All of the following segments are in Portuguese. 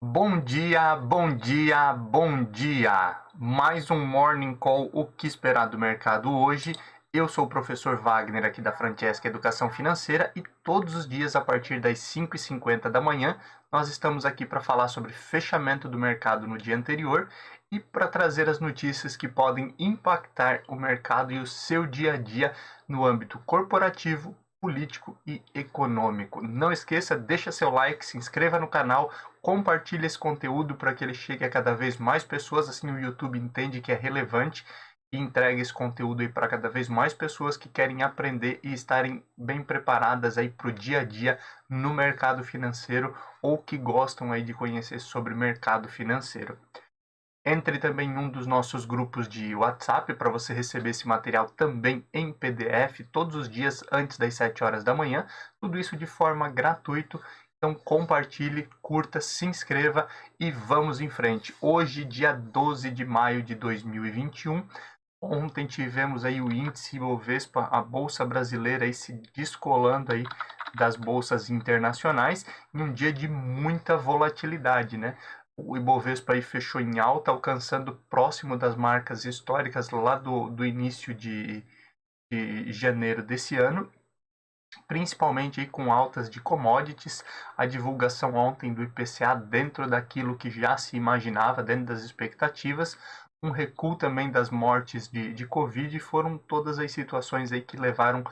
Bom dia, bom dia, bom dia! Mais um Morning Call, o que esperar do mercado hoje? Eu sou o professor Wagner aqui da Francesca Educação Financeira e todos os dias a partir das 5h50 da manhã nós estamos aqui para falar sobre fechamento do mercado no dia anterior e para trazer as notícias que podem impactar o mercado e o seu dia a dia no âmbito corporativo, político e econômico. Não esqueça, deixa seu like, se inscreva no canal, compartilhe esse conteúdo para que ele chegue a cada vez mais pessoas, assim o YouTube entende que é relevante e entregue esse conteúdo aí para cada vez mais pessoas que querem aprender e estarem bem preparadas aí para o dia a dia no mercado financeiro ou que gostam aí de conhecer sobre mercado financeiro. Entre também em um dos nossos grupos de WhatsApp para você receber esse material também em PDF todos os dias antes das 7 horas da manhã. Tudo isso de forma gratuita. Então compartilhe, curta, se inscreva e vamos em frente. Hoje, dia 12 de maio de 2021, ontem tivemos aí o índice Ibovespa, a bolsa brasileira aí se descolando aí das bolsas internacionais em um dia de muita volatilidade, né? O Ibovespa aí fechou em alta, alcançando próximo das marcas históricas lá do início de janeiro desse ano, principalmente aí com altas de commodities, a divulgação ontem do IPCA dentro daquilo que já se imaginava, dentro das expectativas, um recuo também das mortes de Covid, foram todas as situações aí que levaram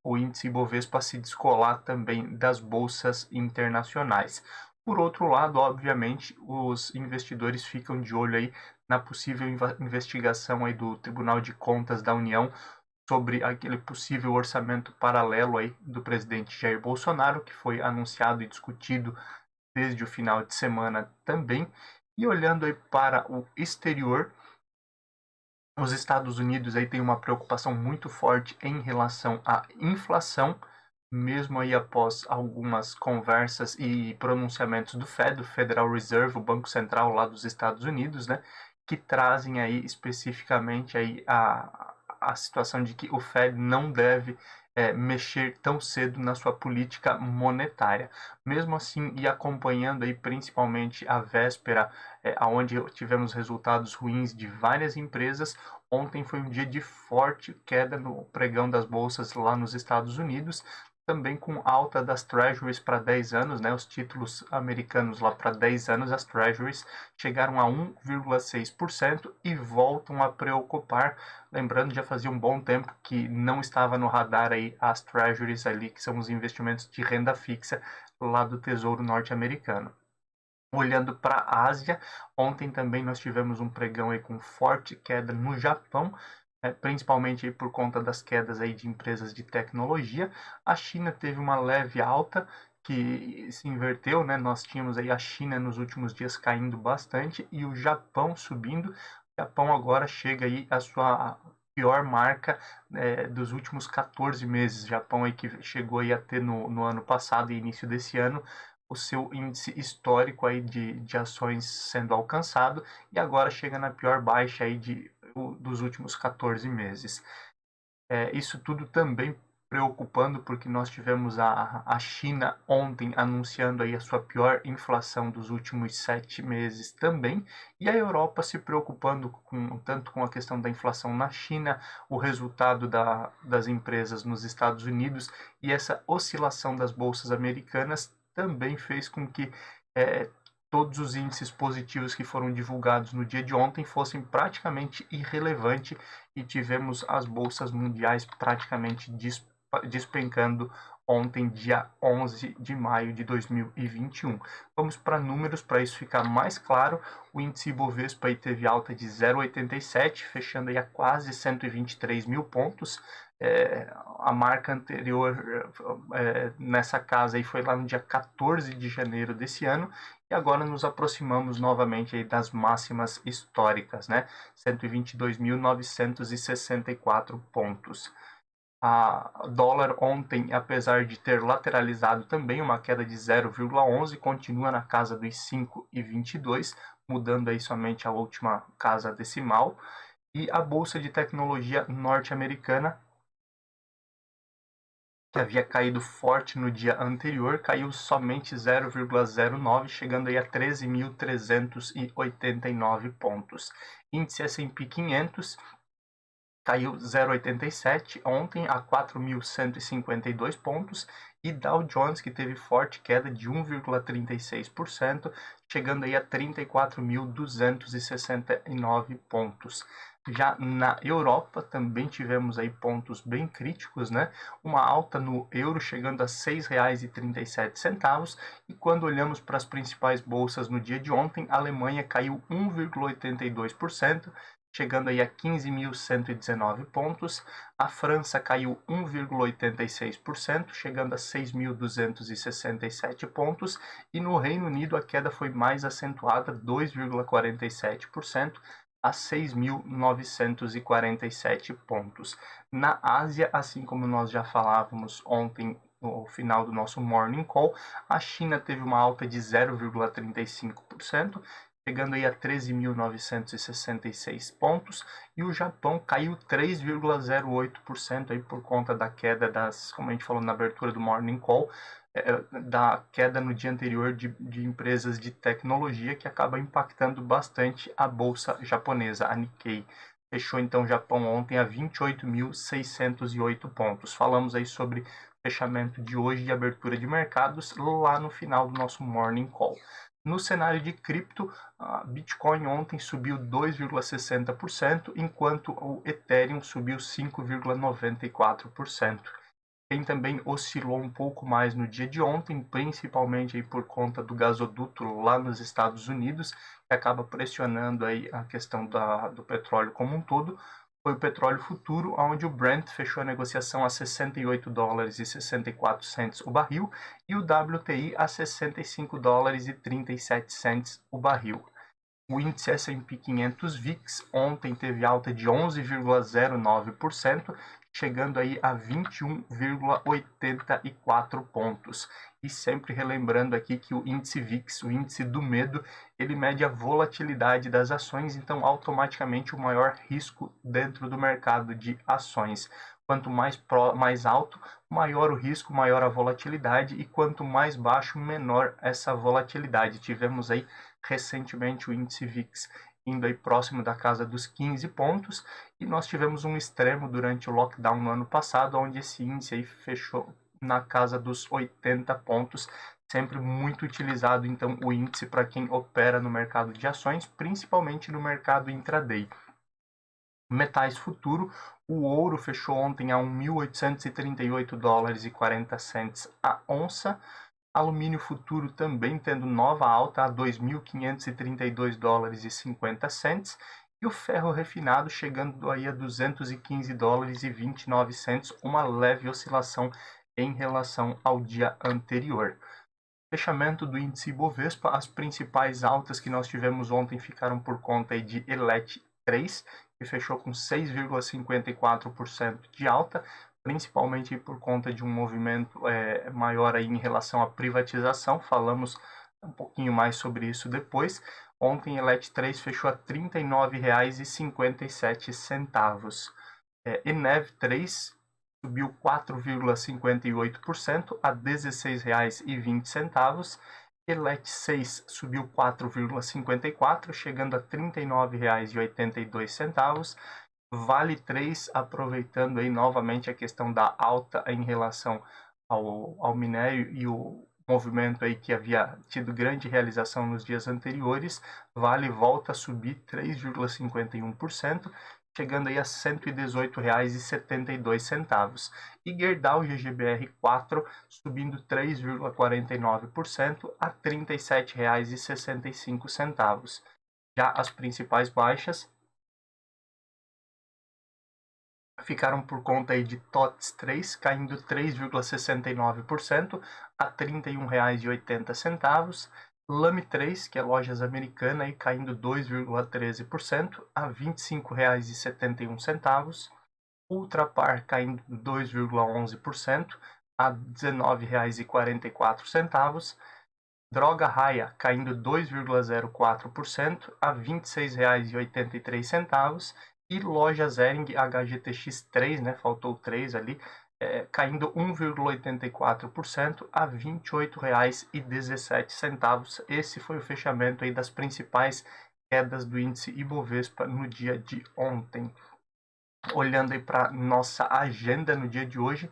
o índice Ibovespa a se descolar também das bolsas internacionais. Por outro lado, obviamente, os investidores ficam de olho aí na possível investigação aí do Tribunal de Contas da União sobre aquele possível orçamento paralelo aí do presidente Jair Bolsonaro, que foi anunciado e discutido desde o final de semana também. E olhando aí para o exterior, os Estados Unidos aí têm uma preocupação muito forte em relação à inflação, mesmo aí após algumas conversas e pronunciamentos do Fed, do Federal Reserve, o Banco Central lá dos Estados Unidos, né, que trazem aí especificamente aí a situação de que o Fed não deve mexer tão cedo na sua política monetária. Mesmo assim, e acompanhando aí principalmente a véspera, onde tivemos resultados ruins de várias empresas, ontem foi um dia de forte queda no pregão das bolsas lá nos Estados Unidos, também com alta das treasuries para 10 anos, né, os títulos americanos lá para 10 anos, as treasuries chegaram a 1,6% e voltam a preocupar. Lembrando, já fazia um bom tempo que não estava no radar aí as treasuries ali, que são os investimentos de renda fixa lá do Tesouro Norte-Americano. Olhando para a Ásia, ontem também nós tivemos um pregão aí com forte queda no Japão, principalmente aí por conta das quedas aí de empresas de tecnologia. A China teve uma leve alta que se inverteu, né? Nós tínhamos aí a China nos últimos dias caindo bastante e o Japão subindo. O Japão agora chega aí à sua pior marca dos últimos 14 meses. O Japão aí que chegou aí a ter no ano passado e início desse ano o seu índice histórico aí de ações sendo alcançado e agora chega na pior baixa aí dos últimos 14 meses. Isso tudo também preocupando porque nós tivemos a China ontem anunciando aí a sua pior inflação dos últimos 7 meses também, e a Europa se preocupando tanto com a questão da inflação na China, o resultado das empresas nos Estados Unidos e essa oscilação das bolsas americanas também fez com que todos os índices positivos que foram divulgados no dia de ontem fossem praticamente irrelevantes e tivemos as bolsas mundiais praticamente despencando ontem, dia 11 de maio de 2021. Vamos para números para isso ficar mais claro. O índice Ibovespa aí teve alta de 0,87, fechando aí a quase 123 mil pontos. A marca anterior nessa casa aí foi lá no dia 14 de janeiro desse ano e agora nos aproximamos novamente aí das máximas históricas, né? 122.964 pontos. A dólar ontem, apesar de ter lateralizado também uma queda de 0,11, continua na casa dos 5,22, mudando aí somente a última casa decimal. E a bolsa de tecnologia norte-americana que havia caído forte no dia anterior, caiu somente 0,09, chegando aí a 13.389 pontos. Índice S&P 500 caiu 0,87 ontem a 4.152 pontos, e Dow Jones, que teve forte queda de 1,36%, chegando aí a 34.269 pontos. Já na Europa também tivemos aí pontos bem críticos, né? Uma alta no euro chegando a R$ 6,37, e quando olhamos para as principais bolsas no dia de ontem, a Alemanha caiu 1,82%, chegando aí a 15.119 pontos. A França caiu 1,86%, chegando a 6.267 pontos. E no Reino Unido a queda foi mais acentuada, 2,47%, a 6.947 pontos. Na Ásia, assim como nós já falávamos ontem no final do nosso Morning Call, a China teve uma alta de 0,35%, chegando aí a 13.966 pontos, e o Japão caiu 3,08% aí por conta da queda das, como a gente falou na abertura do Morning Call, da queda no dia anterior de empresas de tecnologia, que acaba impactando bastante a bolsa japonesa, a Nikkei. Fechou então o Japão ontem a 28.608 pontos. Falamos aí sobre fechamento de hoje e abertura de mercados lá no final do nosso Morning Call. No cenário de cripto, a Bitcoin ontem subiu 2,60%, enquanto o Ethereum subiu 5,94%. Quem também oscilou um pouco mais no dia de ontem, principalmente aí por conta do gasoduto lá nos Estados Unidos, que acaba pressionando aí a questão do petróleo como um todo, foi o petróleo futuro, onde o Brent fechou a negociação a $68,64 o barril, e o WTI a $65,37 o barril. O índice S&P 500 VIX ontem teve alta de 11,09%, chegando aí a 21,84 pontos. E sempre relembrando aqui que o índice VIX, o índice do medo, ele mede a volatilidade das ações, então automaticamente o maior risco dentro do mercado de ações. Quanto mais alto, maior o risco, maior a volatilidade, e quanto mais baixo, menor essa volatilidade. Tivemos aí recentemente o índice VIX indo aí próximo da casa dos 15 pontos, e nós tivemos um extremo durante o lockdown no ano passado, onde esse índice aí fechou na casa dos 80 pontos, sempre muito utilizado então o índice para quem opera no mercado de ações, principalmente no mercado intraday. Metais futuro, o ouro fechou ontem a $1.838,40 a onça. Alumínio futuro também tendo nova alta a $2.532,50, e o ferro refinado chegando aí a $215,29, uma leve oscilação em relação ao dia anterior. Fechamento do índice Ibovespa, as principais altas que nós tivemos ontem ficaram por conta aí de Elet 3, que fechou com 6,54% de alta, principalmente por conta de um movimento maior aí em relação à privatização. Falamos um pouquinho mais sobre isso depois. Ontem, Elet 3 fechou a R$ 39,57. Enev 3 subiu 4,58% a R$ 16,20. Elet 6 subiu 4,54%, chegando a R$ 39,82. Vale 3, aproveitando aí novamente a questão da alta em relação ao minério e o movimento aí que havia tido grande realização nos dias anteriores, Vale volta a subir 3,51%, chegando aí a R$ 118,72. E Gerdau GGBR 4 subindo 3,49% a R$ 37,65. Já as principais baixas ficaram por conta aí de TOTS 3, caindo 3,69% a R$ 31,80. Lame 3, que é lojas americana, aí caindo 2,13% a R$ 25,71. Ultrapar caindo 2,11% a R$ 19,44. Droga Raia caindo 2,04% a R$ 26,83. E loja Zering HGTX3, né, faltou 3 ali, caindo 1,84% a R$ 28,17. Esse foi o fechamento aí das principais quedas do índice Ibovespa no dia de ontem. Olhando aí para nossa agenda no dia de hoje,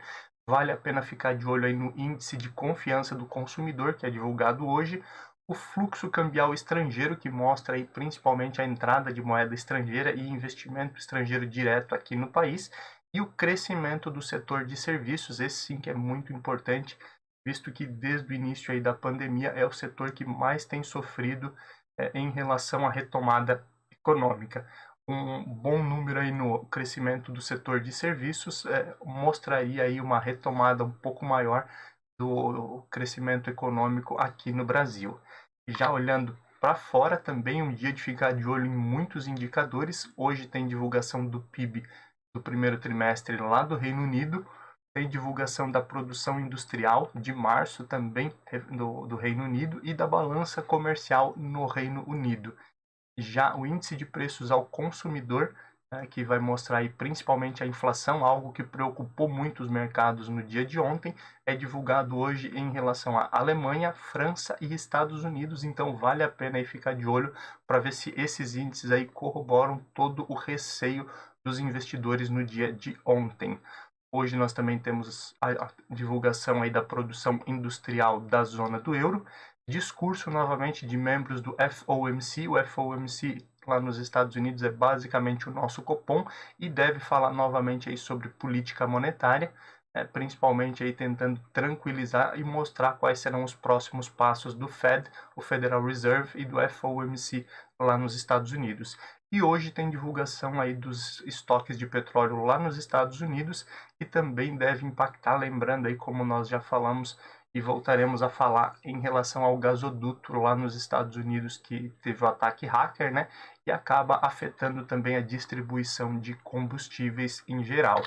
vale a pena ficar de olho aí no índice de confiança do consumidor, que é divulgado hoje, o fluxo cambial estrangeiro, que mostra aí principalmente a entrada de moeda estrangeira e investimento estrangeiro direto aqui no país, e o crescimento do setor de serviços, esse sim que é muito importante, visto que desde o início aí da pandemia é o setor que mais tem sofrido em relação à retomada econômica. Um bom número aí no crescimento do setor de serviços mostraria aí uma retomada um pouco maior do crescimento econômico aqui no Brasil. E já olhando para fora, também um dia de ficar de olho em muitos indicadores. Hoje tem divulgação do PIB do primeiro trimestre lá do Reino Unido, tem divulgação da produção industrial de março também do Reino Unido e da balança comercial no Reino Unido. Já o índice de preços ao consumidor, que vai mostrar aí principalmente a inflação, algo que preocupou muito os mercados no dia de ontem, é divulgado hoje em relação à Alemanha, França e Estados Unidos, então vale a pena aí ficar de olho para ver se esses índices aí corroboram todo o receio dos investidores no dia de ontem. Hoje nós também temos a divulgação aí da produção industrial da zona do euro, discurso novamente de membros do FOMC. O FOMC lá nos Estados Unidos é basicamente o nosso Copom e deve falar novamente aí sobre política monetária, principalmente aí tentando tranquilizar e mostrar quais serão os próximos passos do Fed, o Federal Reserve, e do FOMC lá nos Estados Unidos. E hoje tem divulgação aí dos estoques de petróleo lá nos Estados Unidos, que também deve impactar, lembrando aí como nós já falamos e voltaremos a falar em relação ao gasoduto lá nos Estados Unidos que teve o ataque hacker, né? E acaba afetando também a distribuição de combustíveis em geral.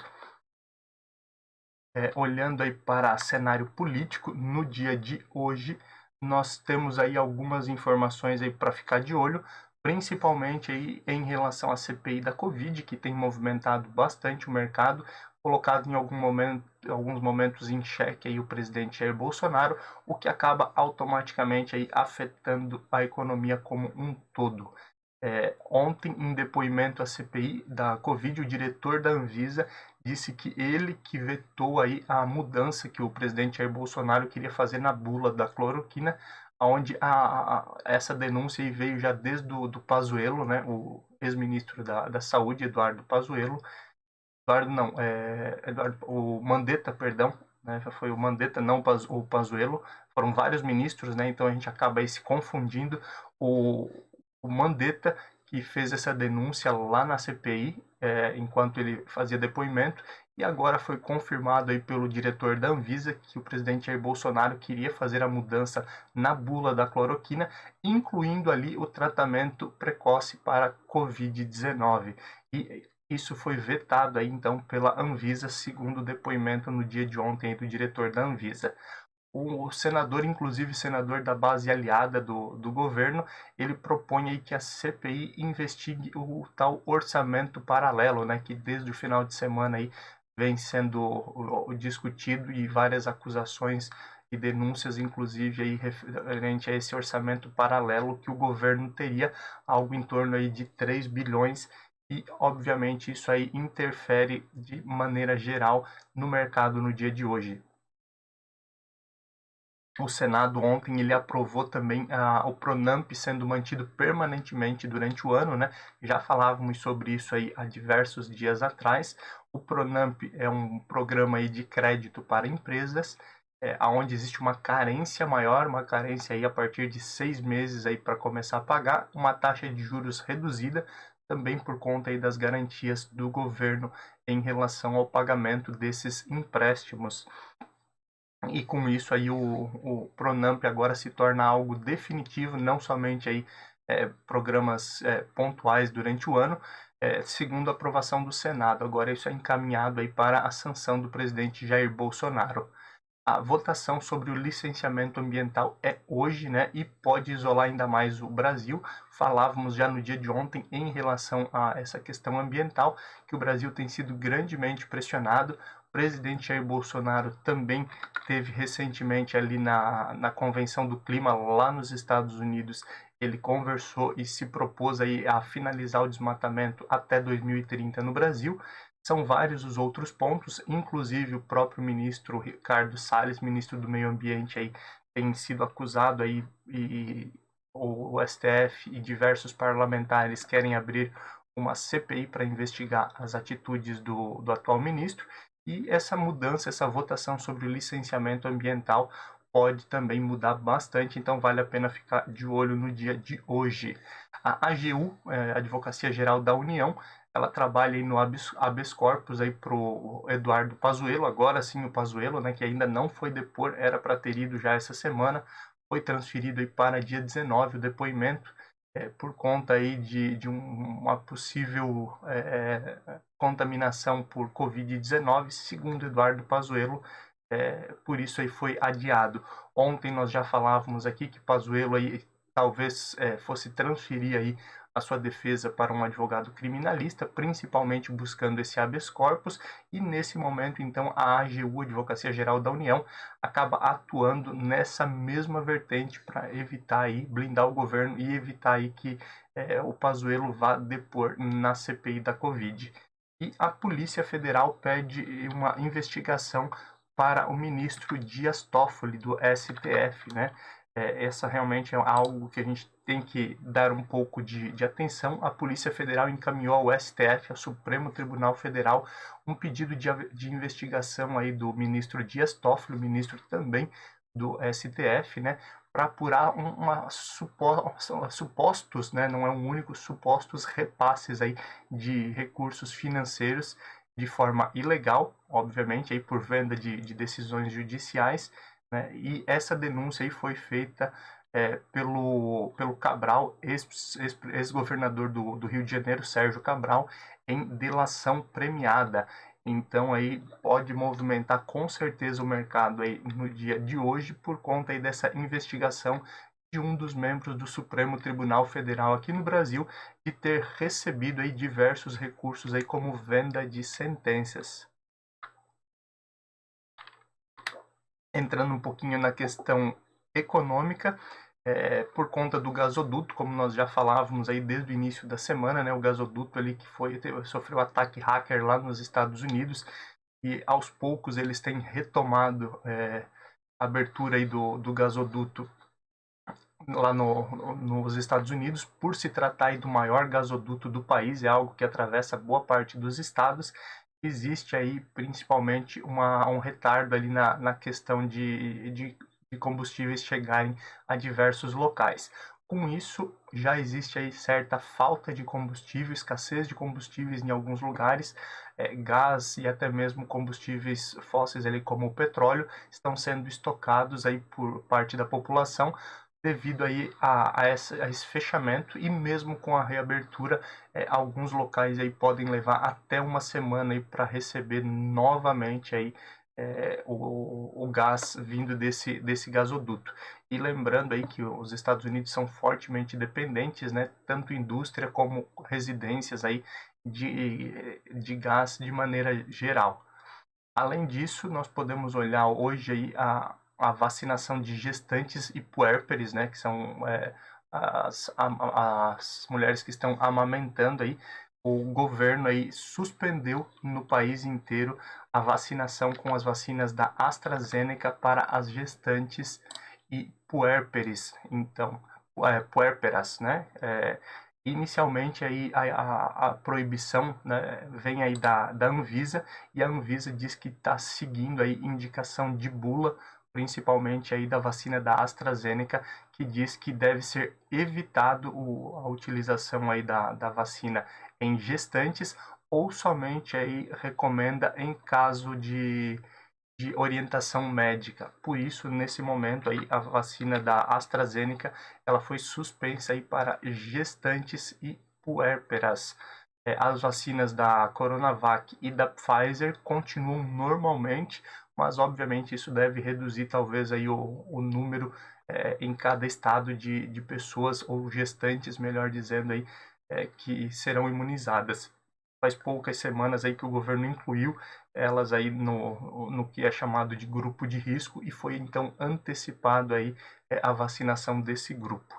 Olhando aí para cenário político, no dia de hoje, nós temos aí algumas informações aí para ficar de olho, principalmente aí em relação à CPI da Covid, que tem movimentado bastante o mercado, colocado em alguns momentos em xeque aí o presidente Jair Bolsonaro, o que acaba automaticamente aí afetando a economia como um todo. Ontem, em depoimento à CPI da Covid, o diretor da Anvisa disse que ele que vetou aí a mudança que o presidente Jair Bolsonaro queria fazer na bula da cloroquina, onde essa denúncia veio já desde do Pazuello, né, o ex-ministro da Saúde, Eduardo Pazuello. O Mandetta, perdão, né, foi o Mandetta, não o Pazuello, foram vários ministros, né, então a gente acaba aí se confundindo. O Mandetta, que fez essa denúncia lá na CPI, enquanto ele fazia depoimento, e agora foi confirmado aí pelo diretor da Anvisa que o presidente Jair Bolsonaro queria fazer a mudança na bula da cloroquina, incluindo ali o tratamento precoce para Covid-19. E isso foi vetado aí, então, pela Anvisa, segundo o depoimento no dia de ontem do diretor da Anvisa. O senador, inclusive senador da base aliada do governo, ele propõe aí que a CPI investigue o tal orçamento paralelo, né, que desde o final de semana aí vem sendo discutido e várias acusações e denúncias, inclusive aí referente a esse orçamento paralelo que o governo teria algo em torno aí de 3 bilhões e, obviamente, isso aí interfere de maneira geral no mercado no dia de hoje. O Senado ontem ele aprovou também o Pronamp sendo mantido permanentemente durante o ano, né? Já falávamos sobre isso aí há diversos dias atrás. O Pronamp é um programa aí de crédito para empresas, onde existe uma carência maior, uma carência aí a partir de 6 meses aí para começar a pagar, uma taxa de juros reduzida, também por conta aí das garantias do governo em relação ao pagamento desses empréstimos. E com isso aí o Pronamp agora se torna algo definitivo, não somente aí programas pontuais durante o ano, segundo a aprovação do Senado. Agora isso é encaminhado aí para a sanção do presidente Jair Bolsonaro. A votação sobre o licenciamento ambiental é hoje, né, e pode isolar ainda mais o Brasil. Falávamos já no dia de ontem em relação a essa questão ambiental, que o Brasil tem sido grandemente pressionado. presidente Jair Bolsonaro também teve recentemente ali na Convenção do Clima lá nos Estados Unidos. Ele conversou e se propôs aí a finalizar o desmatamento até 2030 no Brasil. São vários os outros pontos, inclusive o próprio ministro Ricardo Salles, ministro do Meio Ambiente, aí, tem sido acusado aí, e o STF e diversos parlamentares querem abrir uma CPI para investigar as atitudes do atual ministro. E essa mudança, essa votação sobre o licenciamento ambiental pode também mudar bastante, então vale a pena ficar de olho no dia de hoje. A AGU, Advocacia Geral da União, ela trabalha aí no habeas corpus aí pro Eduardo Pazuello, agora sim o Pazuello, né, que ainda não foi depor, era para ter ido já essa semana, foi transferido aí para dia 19 o depoimento, por conta aí de uma possível contaminação por Covid-19, segundo Eduardo Pazuello, por isso aí foi adiado. Ontem nós já falávamos aqui que Pazuello aí talvez fosse transferir aí a sua defesa para um advogado criminalista, principalmente buscando esse habeas corpus, e nesse momento, então, a AGU, Advocacia Geral da União, acaba atuando nessa mesma vertente para evitar aí, blindar o governo e evitar aí que o Pazuello vá depor na CPI da Covid. E a Polícia Federal pede uma investigação para o ministro Dias Toffoli, do STF, né? Essa realmente é algo que a gente tem que dar um pouco de atenção. A Polícia Federal encaminhou ao STF, ao Supremo Tribunal Federal, um pedido de investigação aí do ministro Dias Toffoli, ministro também do STF, né, para apurar supostos, né, não é um único, supostos repasses aí de recursos financeiros de forma ilegal, obviamente, aí por venda de decisões judiciais, né? E essa denúncia aí foi feita pelo Cabral, ex-governador do Rio de Janeiro, Sérgio Cabral, em delação premiada. Então aí pode movimentar com certeza o mercado aí no dia de hoje por conta aí dessa investigação de um dos membros do Supremo Tribunal Federal aqui no Brasil de ter recebido aí diversos recursos aí como venda de sentenças. Entrando um pouquinho na questão econômica, por conta do gasoduto, como nós já falávamos aí desde o início da semana, né, o gasoduto ali que sofreu ataque hacker lá nos Estados Unidos, e aos poucos eles têm retomado a abertura aí do gasoduto lá nos Estados Unidos, por se tratar aí do maior gasoduto do país, é algo que atravessa boa parte dos estados. Existe aí principalmente um retardo ali na questão de combustíveis chegarem a diversos locais. Com isso, já existe aí certa falta de combustível, escassez de combustíveis em alguns lugares, gás e até mesmo combustíveis fósseis ali como o petróleo estão sendo estocados aí por parte da população devido aí a esse fechamento, e mesmo com a reabertura, alguns locais aí podem levar até uma semana para receber novamente aí, o gás vindo desse gasoduto. E lembrando aí que os Estados Unidos são fortemente dependentes, né, tanto indústria como residências aí de gás de maneira geral. Além disso, nós podemos olhar hoje aí a vacinação de gestantes e puérperes, né, que são as mulheres que estão amamentando aí. O governo aí suspendeu no país inteiro a vacinação com as vacinas da AstraZeneca para as gestantes e puérperes, então, puérperas, né? Inicialmente aí a proibição, né, vem aí da Anvisa, e a Anvisa diz que está seguindo aí indicação de bula, principalmente aí da vacina da AstraZeneca, que diz que deve ser evitado a utilização aí da vacina em gestantes, ou somente aí recomenda em caso de orientação médica. Por isso, nesse momento aí, a vacina da AstraZeneca, ela foi suspensa aí para gestantes e puérperas. As vacinas da Coronavac e da Pfizer continuam normalmente, mas obviamente isso deve reduzir talvez aí o número em cada estado de pessoas, ou gestantes, melhor dizendo aí, que serão imunizadas. Faz poucas semanas aí que o governo incluiu elas aí no que é chamado de grupo de risco e foi então antecipado aí a vacinação desse grupo.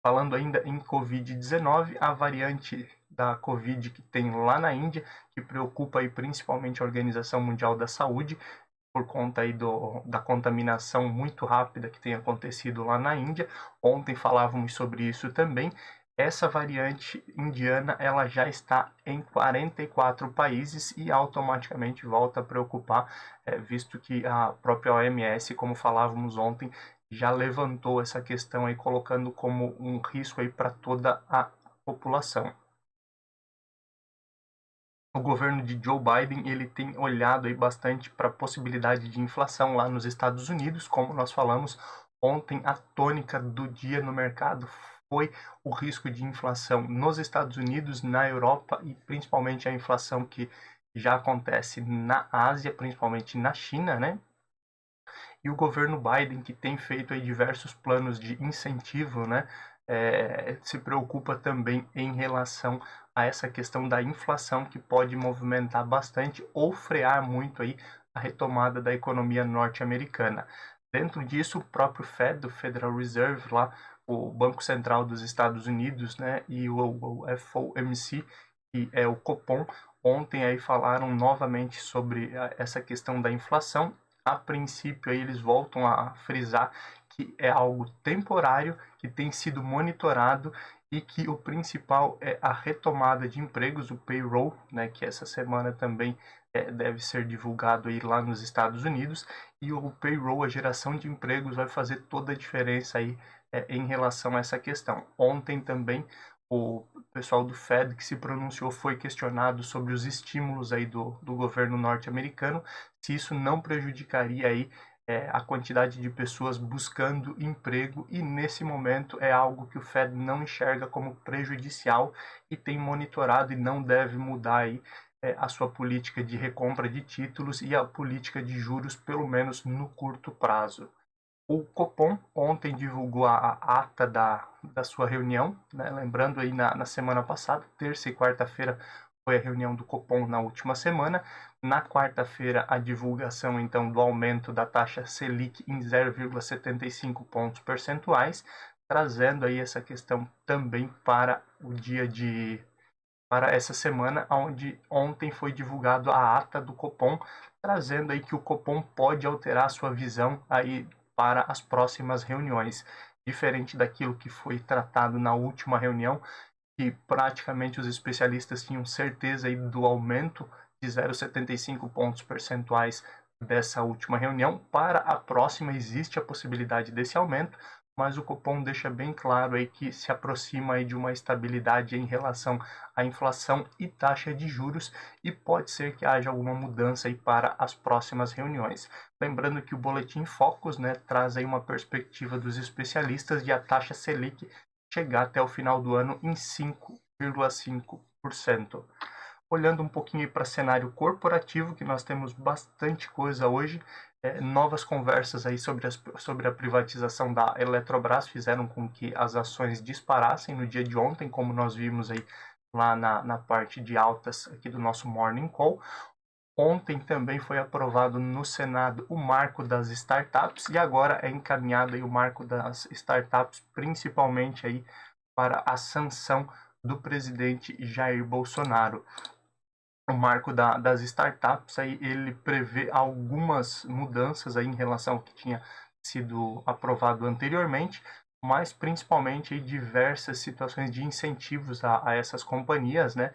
Falando ainda em Covid-19, a variante da Covid que tem lá na Índia, que preocupa aí principalmente a Organização Mundial da Saúde, por conta aí da contaminação muito rápida que tem acontecido lá na Índia. Ontem falávamos sobre isso também. Essa variante indiana ela já está em 44 países e automaticamente volta a preocupar, visto que a própria OMS, como falávamos ontem, já levantou essa questão aí, colocando como um risco aí para toda a população. O governo de Joe Biden ele tem olhado aí bastante para a possibilidade de inflação lá nos Estados Unidos, como nós falamos ontem, a tônica do dia no mercado foi o risco de inflação nos Estados Unidos, na Europa e principalmente a inflação que já acontece na Ásia, principalmente na China, né? E o governo Biden, que tem feito aí diversos planos de incentivo, né, se preocupa também em relação a essa questão da inflação que pode movimentar bastante ou frear muito aí a retomada da economia norte-americana. Dentro disso, o próprio Fed, o Federal Reserve, lá, o Banco Central dos Estados Unidos, né, e o FOMC, que é o Copom, ontem aí falaram novamente sobre essa questão da inflação. A princípio aí eles voltam a frisar que é algo temporário, que tem sido monitorado e que o principal é a retomada de empregos, o payroll, né, que essa semana também deve ser divulgado aí lá nos Estados Unidos, e o payroll, a geração de empregos, vai fazer toda a diferença aí em relação a essa questão. Ontem também o pessoal do Fed que se pronunciou foi questionado sobre os estímulos aí do governo norte-americano, se isso não prejudicaria aí a quantidade de pessoas buscando emprego, e nesse momento é algo que o Fed não enxerga como prejudicial e tem monitorado e não deve mudar aí a sua política de recompra de títulos e a política de juros, pelo menos no curto prazo. O Copom ontem divulgou a ata da sua reunião, né? Lembrando aí na semana passada, terça e quarta-feira foi a reunião do Copom na última semana. Na quarta-feira, a divulgação então do aumento da taxa Selic em 0,75 pontos percentuais, trazendo aí essa questão também para o dia para essa semana, onde ontem foi divulgado a ata do Copom, trazendo aí que o Copom pode alterar sua visão aí para as próximas reuniões, diferente daquilo que foi tratado na última reunião, que praticamente os especialistas tinham certeza aí do aumento de 0,75 pontos percentuais dessa última reunião. Para a próxima existe a possibilidade desse aumento, mas o Copom deixa bem claro aí que se aproxima aí de uma estabilidade em relação à inflação e taxa de juros, e pode ser que haja alguma mudança aí para as próximas reuniões. Lembrando que o Boletim Focus, né, traz aí uma perspectiva dos especialistas de a taxa Selic chegar até o final do ano em 5,5%. Olhando um pouquinho para o cenário corporativo, que nós temos bastante coisa hoje, novas conversas aí sobre a privatização da Eletrobras fizeram com que as ações disparassem no dia de ontem, como nós vimos aí lá na parte de altas aqui do nosso Morning Call. Ontem também foi aprovado no Senado o marco das startups e agora é encaminhado aí o marco das startups, principalmente aí para a sanção do presidente Jair Bolsonaro. O marco das startups aí ele prevê algumas mudanças aí em relação ao que tinha sido aprovado anteriormente, mas principalmente aí diversas situações de incentivos a essas companhias, né?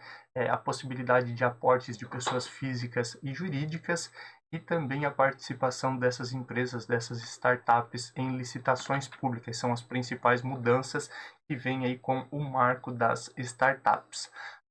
A possibilidade de aportes de pessoas físicas e jurídicas e também a participação dessas empresas, dessas startups em licitações públicas. São as principais mudanças que vêm aí com o marco das startups.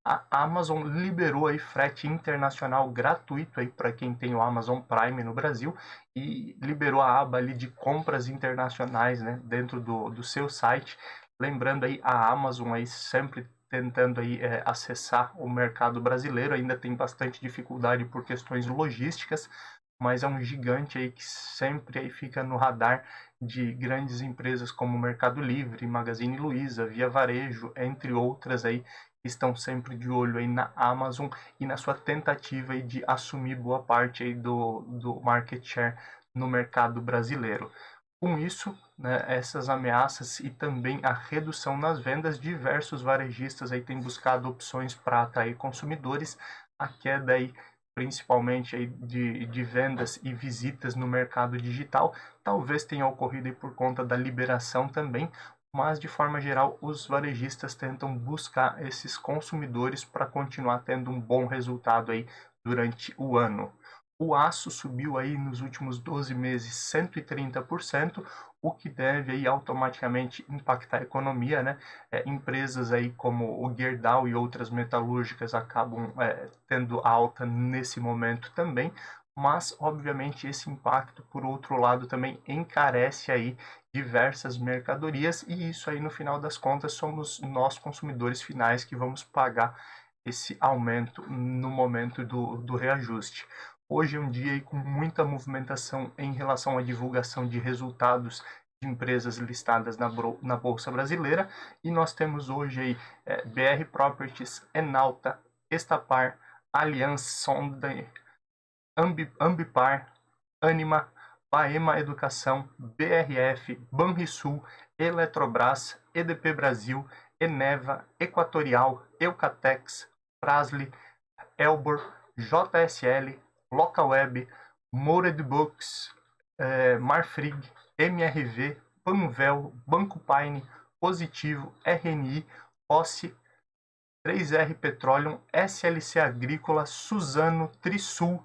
A Amazon liberou aí frete internacional gratuito aí para quem tem o Amazon Prime no Brasil e liberou a aba ali de compras internacionais, né, dentro do seu site. Lembrando aí a Amazon aí sempre tentando aí acessar o mercado brasileiro, ainda tem bastante dificuldade por questões logísticas, mas é um gigante aí que sempre aí fica no radar de grandes empresas como Mercado Livre, Magazine Luiza, Via Varejo, entre outras aí, que estão sempre de olho aí na Amazon e na sua tentativa aí de assumir boa parte aí do market share no mercado brasileiro. Com isso, né, essas ameaças e também a redução nas vendas, diversos varejistas aí têm buscado opções para atrair consumidores. A queda aí, principalmente aí de vendas e visitas no mercado digital, talvez tenha ocorrido aí por conta da liberação também, mas de forma geral os varejistas tentam buscar esses consumidores para continuar tendo um bom resultado aí durante o ano. O aço subiu aí nos últimos 12 meses 130%, o que deve aí automaticamente impactar a economia, né? Empresas aí como o Gerdau e outras metalúrgicas acabam tendo alta nesse momento também, mas obviamente esse impacto, por outro lado, também encarece aí diversas mercadorias e isso aí no final das contas somos nós consumidores finais que vamos pagar esse aumento no momento do reajuste. Hoje é um dia aí com muita movimentação em relação à divulgação de resultados de empresas listadas na Bolsa Brasileira e nós temos hoje aí BR Properties, Enalta, Estapar, Allianz, Sonda, Ambipar, Anima, Baema Educação, BRF, Banrisul, Eletrobras, EDP Brasil, Eneva, Equatorial, Eucatex, Frasle, Elbor, JSL, Localweb, Mored Books, Marfrig, MRV, Panvel, Banco Paine, Positivo, RNI, Ossi, 3R Petroleum, SLC Agrícola, Suzano, Trisul,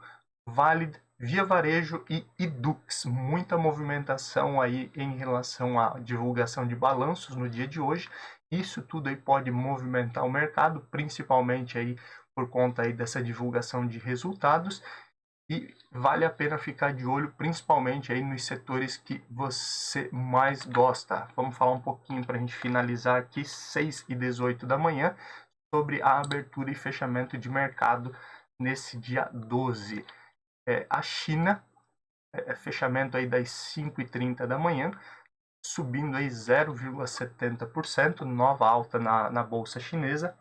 Valid, Via Varejo e Idux. Muita movimentação aí em relação à divulgação de balanços no dia de hoje. Isso tudo aí pode movimentar o mercado, principalmente aí por conta aí dessa divulgação de resultados. E vale a pena ficar de olho, principalmente aí nos setores que você mais gosta. Vamos falar um pouquinho para a gente finalizar aqui, 6h18 da manhã, sobre a abertura e fechamento de mercado nesse dia 12. A China, fechamento aí das 5h30 da manhã, subindo aí 0,70%, nova alta na bolsa chinesa.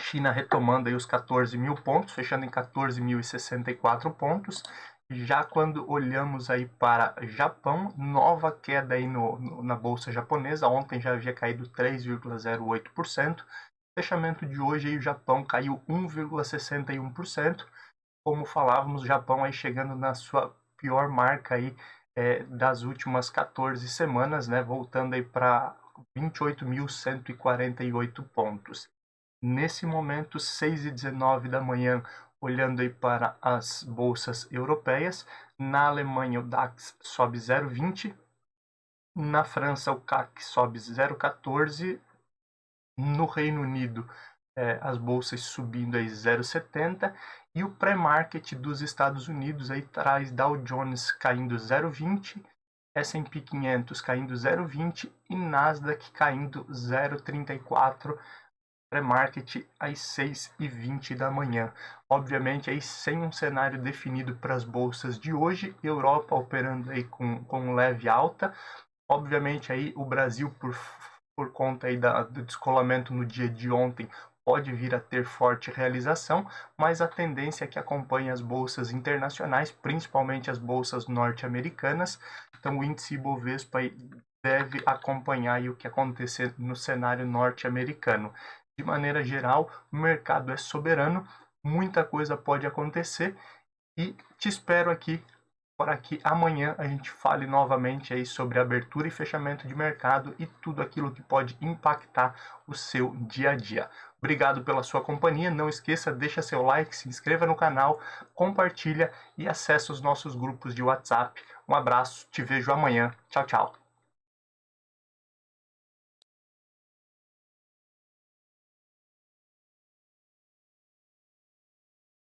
China retomando aí os 14 mil pontos, fechando em 14.064 pontos. Já quando olhamos aí para Japão, nova queda aí na bolsa japonesa, ontem já havia caído 3,08%, fechamento de hoje aí o Japão caiu 1,61%, como falávamos, o Japão aí chegando na sua pior marca aí das últimas 14 semanas, né, voltando aí para 28.148 pontos. Nesse momento, 6h19 da manhã, olhando aí para as bolsas europeias, na Alemanha o DAX sobe 0,20, na França o CAC sobe 0,14, no Reino Unido as bolsas subindo aí 0,70 e o pré-market dos Estados Unidos aí traz Dow Jones caindo 0,20, S&P 500 caindo 0,20 e Nasdaq caindo 0,34, pré-market às 6h20 da manhã. Obviamente aí sem um cenário definido para as bolsas de hoje, Europa operando aí com leve alta, obviamente aí o Brasil por conta aí do descolamento no dia de ontem pode vir a ter forte realização, mas a tendência é que acompanhe as bolsas internacionais, principalmente as bolsas norte-americanas. Então o índice Ibovespa aí deve acompanhar aí o que acontecer no cenário norte-americano. De maneira geral, o mercado é soberano, muita coisa pode acontecer e te espero aqui para que amanhã a gente fale novamente aí sobre abertura e fechamento de mercado e tudo aquilo que pode impactar o seu dia a dia. Obrigado pela sua companhia, não esqueça, deixa seu like, se inscreva no canal, compartilha e acesse os nossos grupos de WhatsApp. Um abraço, te vejo amanhã. Tchau, tchau.